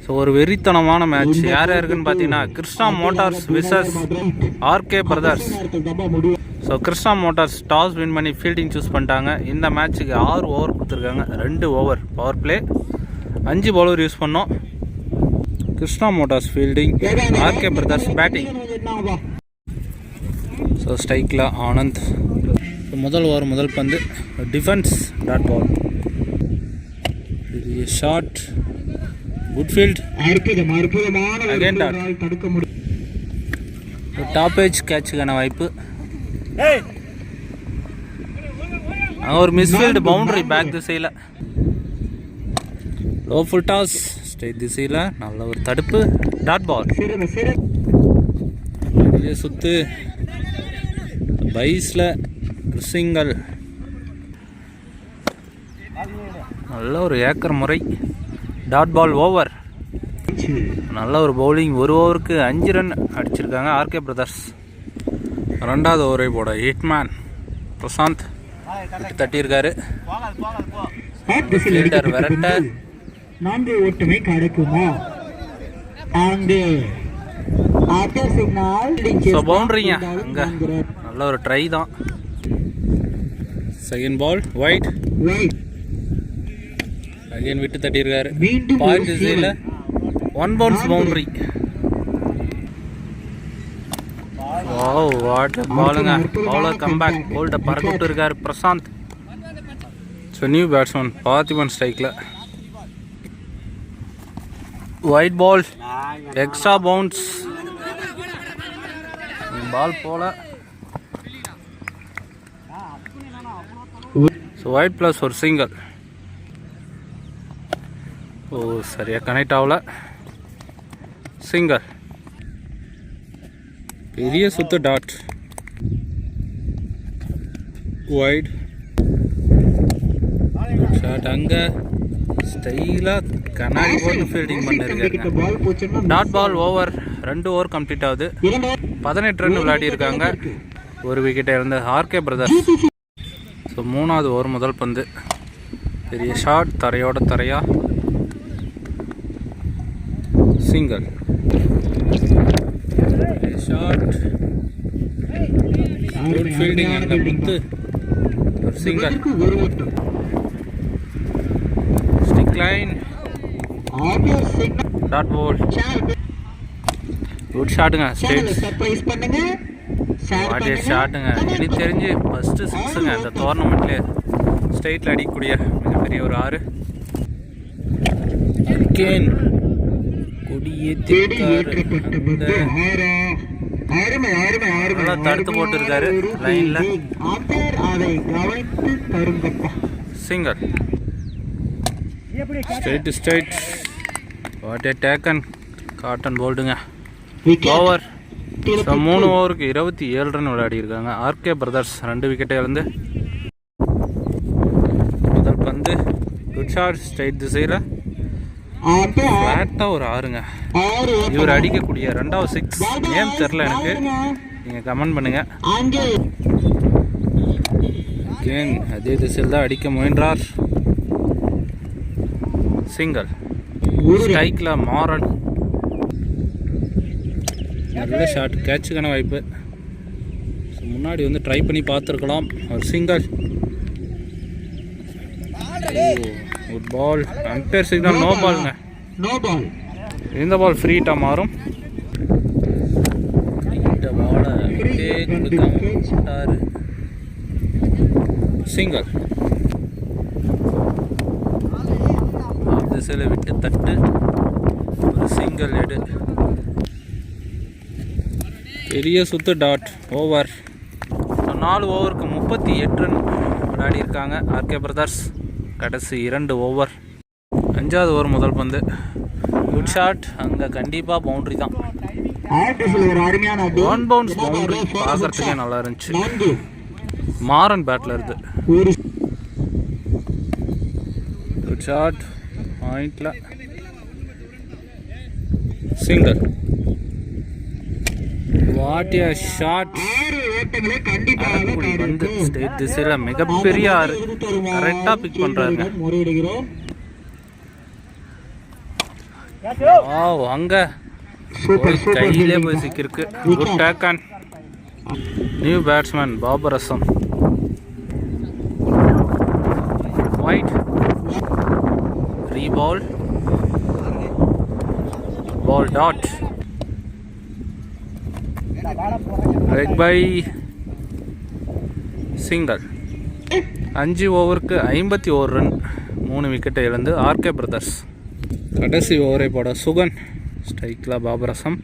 So ஒரு வெறித்தனமான match யார் யாருக்குன்னு பார்த்தீங்கன்னா Krishna motors versus RK brothers. So Krishna motors toss win பண்ணி ஃபீல்டிங் சூஸ் பண்ணிட்டாங்க. இந்த மேட்ச்சுக்கு 6 ஓவர் கொடுத்துருக்காங்க. 2 over power play, 5 bowler use பண்ணோம். Krishna motors fielding, RK brothers batting. So ஸ்ட்ரைக்கில் ஆனந்த். முதல் ஓவர் முதல் பந்து defence dot ball, short good field again dot. Top edge கேட்சுக்கான வாய்ப்பு. அங்கே ஒரு மிஸ்ஃபீல்டு பவுண்டரி பேக் திசையில். லோ ஃபுல் டாஸ் ஸ்ட்ரைட் திசையில் நல்ல ஒரு தடுப்பு டாட் பால். பெரிய சுத்து பைஸில் சிங்கிள். நல்ல ஒரு ஏக்கர் முறை டாட் பால் ஓவர். நல்ல ஒரு பவுலிங். ஒரு ஓவருக்கு 5 ரன் அடிச்சிருக்காங்க ஆர்கே பிரதர்ஸ். 2வது ஓவரை போட ஹிட்மேன் பிரசாந்த் தட்டியிருக்காரு. ஃபீல்டர் விரட்ட. 4 ஓட்டமே கிடைக்குமா? பவுண்டரிங்க அங்கே நல்ல ஒரு ட்ரை தான். செகண்ட் பால் வைட், அகைன் விட்டு தட்டியிருக்காரு. பாயிண்ட் திசையில் 1 பவுன்ஸ் பவுண்டரி. வாட் பாலுங்க. பவுலர் கம்பேக், போல்ட்டை பறக்க விட்டு இருக்காரு Prashanth. So new batsman Parthiban ஸ்ட்ரைக்கில். Wide ball, extra bounce. Ball போல. ஸோ ஒயிட் ப்ளஸ் ஒரு சிங்கிள். ஓ சரியாக கனெக்ட் ஆகல. சிங்கிள். பெரிய சுத்து டாட். White shot. அங்கே ஸ்டைலாக கண்ணாடி போட்டு ஃபீல்டிங் பண்ணிருக்காங்க. Dot ball over. 2 over complete ஆகுது. 18 ரன் விளையாடி இருக்காங்க. ஒரு விக்கெட்டை இழந்த ஆர்கே பிரதர்ஸ். ஸோ 3வது ஓவர் முதல் பந்து பெரிய ஷாட், தரையோட தரையா சிங்கிள். ஷாட் ஃபீல்டிங் அங்கே முத்து ஒரு சிங்கிள். ஸ்டிக் லைன் டாட் பால். குட் ஷாட்டுங்க. வாட்டிய ஷாட்டுங்க. எனக்கு தெரிஞ்சு ஃபஸ்ட்டு 6ங்க இந்த டோர்னமெண்ட்லேயே ஸ்ட்ரைட்டில் அடிக்கக்கூடிய மிகப்பெரிய ஒரு 6. அகேன் கொடியேற்றி நல்லா தடுத்து போட்டுருக்காரு லைனில். சிங்கிள். ஸ்ட்ரைட். வாட்டிய டேக்கன் காட்டன் போல்டுங்க. ஓவர். 3 ஓவருக்கு 27 ரன் விளையாடி இருக்காங்க ஆர்கே பிரதர்ஸ். 2 விக்கெட்டை இழந்து. முதல் பந்து குட் ஷாட் ஸ்ட்ரைட் திசையில் ஃப்ளாட்டாக ஒரு 6ங்க. இவர் அடிக்கக்கூடிய 2வது 6 நேம் தெரில எனக்கு, நீங்கள் கமெண்ட் பண்ணுங்க. அதே திசையில் தான் அடிக்க முயன்றார். சிங்கிள். ஸ்ட்ரைக்கில் மாறன். நல்ல ஷாட், கேட்சுக்கான வாய்ப்பு. முன்னாடி வந்து ட்ரை பண்ணி பார்த்துருக்கலாம். ஒரு single. Good ball. Umpire signal no பாலுங்க. இந்த பால் ஃப்ரீட்டாக மாறும். இந்த பாலை கொடுக்காம சிங்கிள். திசையில் விட்டு தட்டு ஒரு சிங்கிள் எடு. பெரிய சுத்து டாட் ஓவர். 4 ஓவருக்கு 38 ரன் விளையாடி இருக்காங்க ஆர்கே பிரதர்ஸ். கடைசி 2 ஓவர். 5வது ஓவர் முதல் பந்து குட் ஷாட். அங்கே கண்டிப்பாக பவுண்டரி தான். 1 பவுன்ஸ் பவுண்டரி. பார்க்கறதுக்கே நல்லா இருந்துச்சு. மாறன் பேட்டில் இருந்து குட் ஷாட். பாயிண்ட்ல சிங்கிள். What a shot. வந்து ஸ்டேட் திசையில் மிகப்பெரிய 6 கரெக்டாக பிக் பண்ணுறாருங்க. வாவ், அங்க சூப்பர் போய் கையிலே போய் சிக்கிருக்கு. Good taken. New batsman Babar Azam. Wide reball, ball dot, ரெட் பை சிங்கர். 5 ஓவருக்கு 51 ரன், 3 விக்கெட்டை இழந்து ஆர்கே பிரதர்ஸ். கடைசி ஓவரை போட சுகன். ஸ்ட்ரைக்கில் பாபர் அசம்.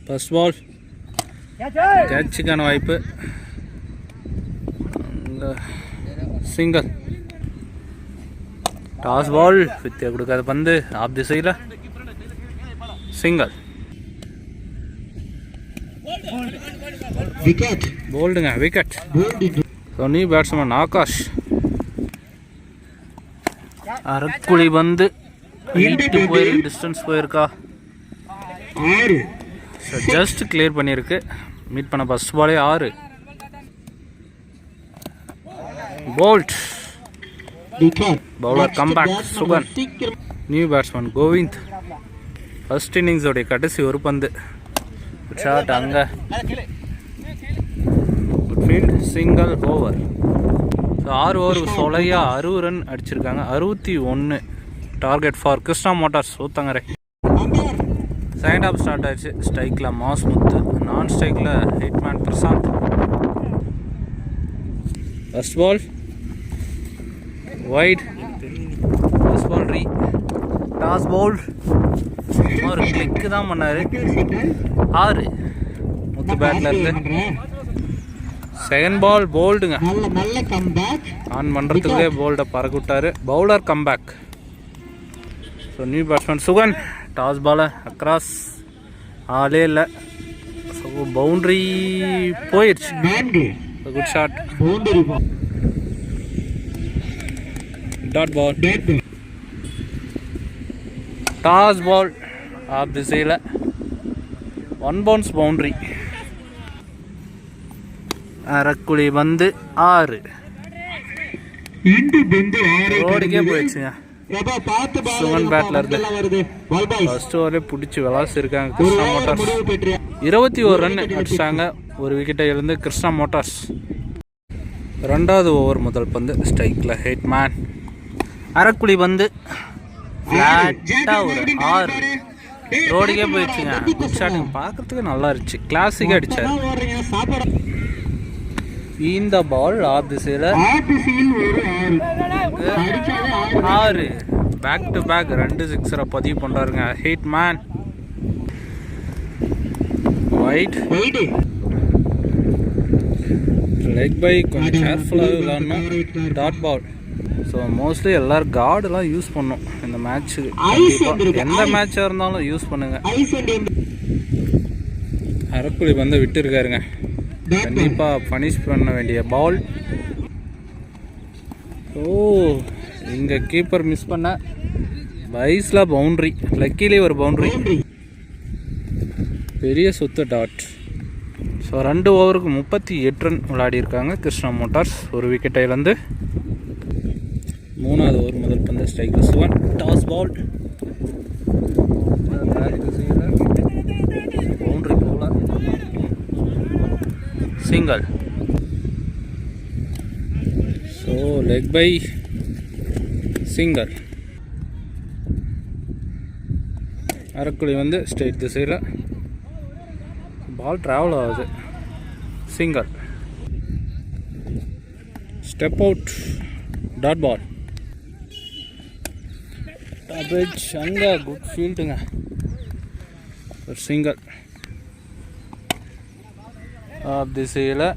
ஃபர்ஸ்ட் பால் கேட்சுக்கான வாய்ப்பு. சிங்கர். டாஸ் பால், வித்தியா கொடுக்காத பந்து ஆப் திசையில். சிங்கர். விக்கெட். போல்டுங்க, wicket. So new batsman Akash. அரக்குழி பந்து வீட்டு போயிருக்கு, டிஸ்டன்ஸ் போயிருக்கா. 6. ஸோ ஜஸ்ட் கிளியர் பண்ணியிருக்கு. மீட் பண்ண ஃபர்ஸ்ட் பாலே 6. Bowled. Wicket. Bowler comeback Sugan. New batsman Govind. First இன்னிங்ஸோடைய கடைசி ஒரு பந்து. ஷாட் அங்கே. Good field, single over. So 6 ஓவருக்கு சொலையா 60 ரன் அடிச்சிருக்காங்க. 61 target for Krishna Motors Uthangarai. Second half start ஆயிடுச்சு. ஸ்ட்ரைக்கில் மாஸ்முத்து, நான் ஸ்ட்ரைக்கில் hitman Prashanth. First ball wide, first ball re. Toss ball ஒரு கிளிக்கு தான் பண்ணார். 6 முத்து பேட்டில் இருந்து. Second ball போல்டுங்க. நல்ல கம்பேக். ஆன் பண்ணுறதுக்குள்ளே போல்டை பறக்க விட்டார். Bowler comeback. So new batsman Sugan. Toss பாலை அக்ராஸ், ஆளே இல்லை. ஸோ பவுண்ட்ரி போயிடுச்சு. Good shot. Dot ball. Toss ball off திசையில். 1 பவுன்ஸ் பவுண்ட்ரி. அரக்குழி வந்து 6. ரோடுக்கே போயிடுச்சுங்க. சுகன் பேட்ல இருந்து ஃபர்ஸ்ட் ஓவரே பிடிச்சி விளாசிருக்காங்க கிருஷ்ணா மோட்டார்ஸ். 21 ரன் அடிச்சாங்க, 1 விக்கெட்டை இழந்து கிருஷ்ணா மோட்டார்ஸ். 2வது ஓவர் முதல் பந்து. ஸ்ட்ரைக்கில் ஹிட்மேன். அரக்குழி வந்து ஃப்ளாட்டாக ஒரு 6. ரோடுக்கே போயிடுச்சுங்க. குட் ஷாட்டுங்க, பார்க்கறதுக்கு நல்லா இருந்துச்சு. கிளாசிக்காக அடிச்சார். இந்த பால் ஆப் திசையில் 6. பேக் டு பேக் 2 சிக்ஸரை பதிவு பண்ணுறாருங்க ஹிட்மேன். ஒயிட் லெக் பை, கொஞ்சம் கேர்ஃபுல்லாகவே விளாடணும். Dot ball. ஸோ மோஸ்ட்லி எல்லோரும் கார்டெலாம் யூஸ் பண்ணும் இந்த மேட்ச்சுக்கு. எந்த மேட்சாக இருந்தாலும் யூஸ் பண்ணுங்கள். அரக்குழி வந்து விட்டுருக்காருங்க. கண்டிப்பாக பனிஷ் பண்ண வேண்டிய பால். ஓ, இங்கே கீப்பர் மிஸ் பண்ண. வைஸில் பவுண்ட்ரி, லக்கிலே ஒரு பவுண்ட்ரி. பெரிய சொத்து டாட். ஸோ 2 ஓவருக்கு 38 ரன் விளையாடி இருக்காங்க கிருஷ்ணா மோட்டார்ஸ். 1 விக்கெட்டை இழந்து. 3வது ஓவர் முதல் பந்து. Strike Suvan. Toss ball boundary போல. Single. So leg bye single. அரக்குழி வந்து ஸ்ட்ரெயிட் திசையில். பால் ட்ராவல் ஆகுது. Single. Step out. Dot ball. டாபேஜ் அங்கே. குட் ஃபீல்டுங்க. ஒரு சிங்கர் ஆப் திசையில்.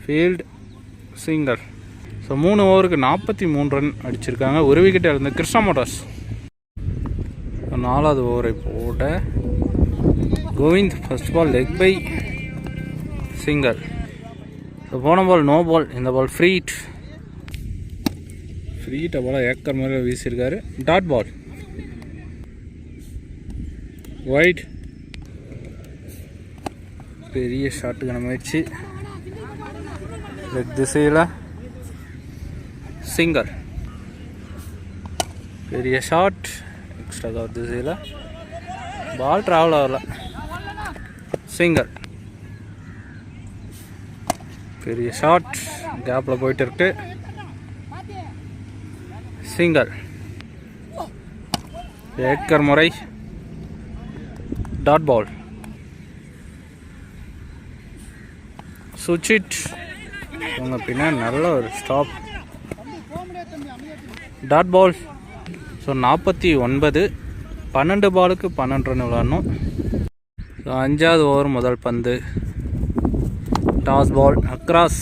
Field single. ஸோ 3 ஓவருக்கு 43 ரன் அடிச்சிருக்காங்க. 1 விக்கெட் இழந்த கிருஷ்ணா மோட்டார்ஸ். 4வது ஓவரை போட Govind. First ball leg bye single. So போன பால் நோ பால். இந்த பால் ஃப்ரீட். ஃப்ரீட்டை போல் ஏக்கர் மாதிரி வீசியிருக்காரு. Dot ball. ஒயிட். பெரிய ஷாட்டுக்கான முயற்சி. லெக் திசையில் சிங்கர். பெரிய ஷாட் எக்ஸ்ட்ரா கவர் திசையில் பால் ட்ராவல் ஆகல. சிங்கிள். பெரிய ஷாட் கேப்பில் போயிட்டு இருக்கு. சிங்கிள். ஏக்கர் முறை டாட் பால். சுவிட்ச் உங்க பின்னாடி நல்ல ஒரு ஸ்டாப். Dot ball. ஸோ 49. 12 பாலுக்கு 12 ரன் விளாடணும். ஸோ 5வது ஓவர் முதல் பந்து. Toss ball across.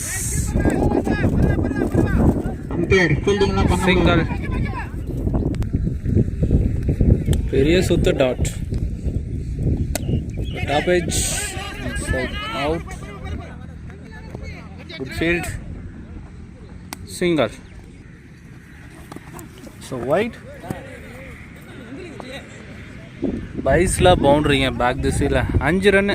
சிங்கிள். பெரிய சுத்து dot. Top edge out. Good field. Single. So wide. பைஸில் பவுண்ட்ரிங்க பேக் திசையில் 5 ரன்னு.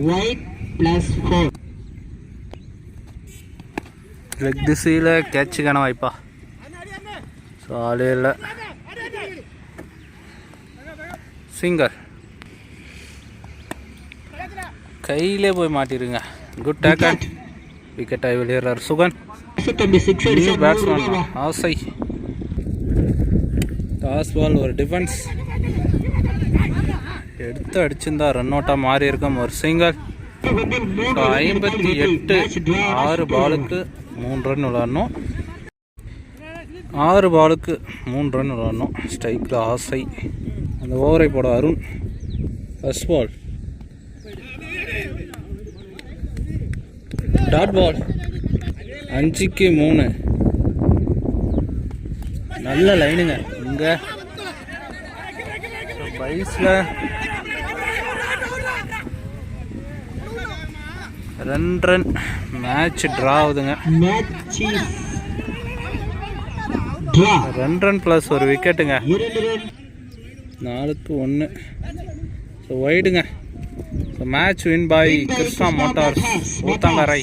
லெக் திசையில் கேட்சுக்கான வாய்ப்பா. ஸோ ஆளே இல்லை. சிங்கர். கையிலே போய் மாட்டிருங்க. Good taken. விக்கெட்டை வெளியேறார் Sugan. New batsman Asai. Toss ball ஒரு டிஃபென்ஸ் எடுத்து அடிச்சிருந்தா ரன் அவுட்டாக மாறி இருக்கும். ஒரு சிங்கர். 58. 6 பாலுக்கு 3 ரன் விளாடணும். 6 பாலுக்கு 3 ரன் விளாடணும். ஸ்ட்ரைக்கில் ஆசை. அந்த ஓவரை போட Arun. First ball. Dot ball. 5க்கு 3. நல்ல லைனுங்க இங்கே. பைஸில் 2 ரன். மேட்ச் ட்ரா ஆகுதுங்க. 2 ரன் ப்ளஸ் ஒரு விக்கெட்டுங்க. 4க்கு 1. ஸோ ஒயிடுங்க. So match win by Krishna Motors Uthangarai.